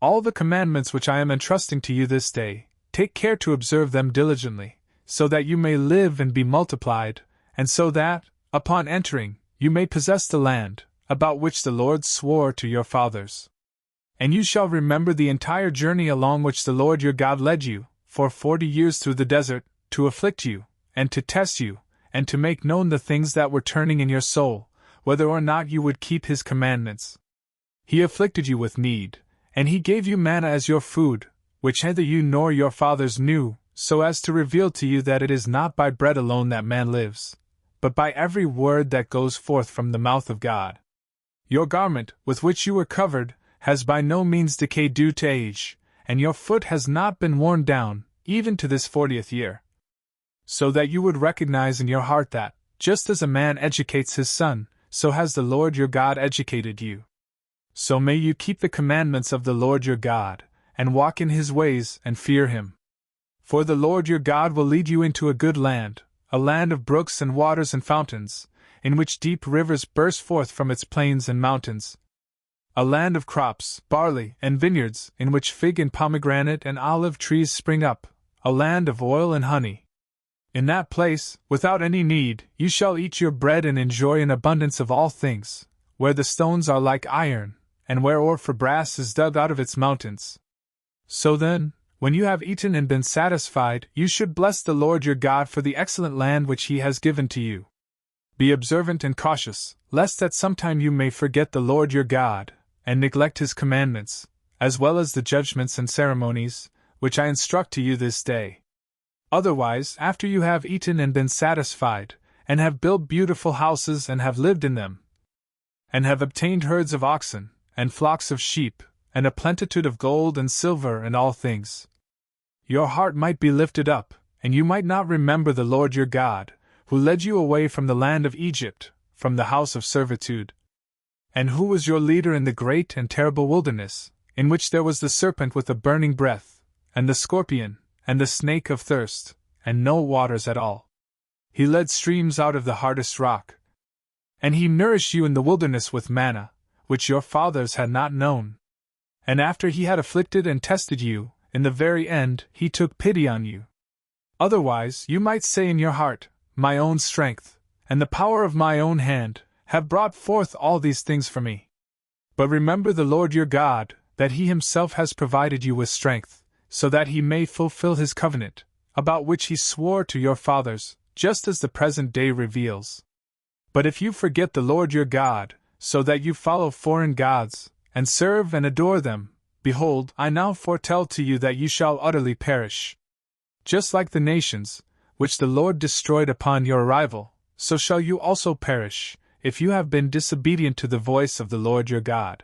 all the commandments which I am entrusting to you this day, take care to observe them diligently, so that you may live and be multiplied, and so that, upon entering, you may possess the land, about which the Lord swore to your fathers. And you shall remember the entire journey along which the Lord your God led you, for 40 years through the desert, to afflict you, and to test you, and to make known the things that were turning in your soul, whether or not you would keep his commandments. He afflicted you with need, and he gave you manna as your food, which neither you nor your fathers knew, so as to reveal to you that it is not by bread alone that man lives, but by every word that goes forth from the mouth of God. Your garment, with which you were covered, has by no means decayed due to age, and your foot has not been worn down, even to this 40th year. So that you would recognize in your heart that, just as a man educates his son, so has the Lord your God educated you. So may you keep the commandments of the Lord your God, and walk in his ways and fear him. For the Lord your God will lead you into a good land, a land of brooks and waters and fountains, in which deep rivers burst forth from its plains and mountains. A land of crops, barley, and vineyards, in which fig and pomegranate and olive trees spring up, a land of oil and honey. In that place, without any need, you shall eat your bread and enjoy an abundance of all things, where the stones are like iron, and where ore for brass is dug out of its mountains. So then, when you have eaten and been satisfied, you should bless the Lord your God for the excellent land which he has given to you. Be observant and cautious, lest at some time you may forget the Lord your God, and neglect his commandments, as well as the judgments and ceremonies, which I instruct to you this day. Otherwise, after you have eaten and been satisfied, and have built beautiful houses and have lived in them, and have obtained herds of oxen, and flocks of sheep, and a plenitude of gold and silver and all things, your heart might be lifted up, and you might not remember the Lord your God, who led you away from the land of Egypt, from the house of servitude. And who was your leader in the great and terrible wilderness, in which there was the serpent with a burning breath, and the scorpion, and the snake of thirst, and no waters at all. He led streams out of the hardest rock. And he nourished you in the wilderness with manna, which your fathers had not known. And after he had afflicted and tested you, in the very end he took pity on you. Otherwise you might say in your heart, my own strength, and the power of my own hand, have brought forth all these things for me. But remember the Lord your God, that he himself has provided you with strength, so that he may fulfill his covenant, about which he swore to your fathers, just as the present day reveals. But if you forget the Lord your God, so that you follow foreign gods, and serve and adore them, behold, I now foretell to you that you shall utterly perish. Just like the nations, which the Lord destroyed upon your arrival, so shall you also perish, if you have been disobedient to the voice of the Lord your God.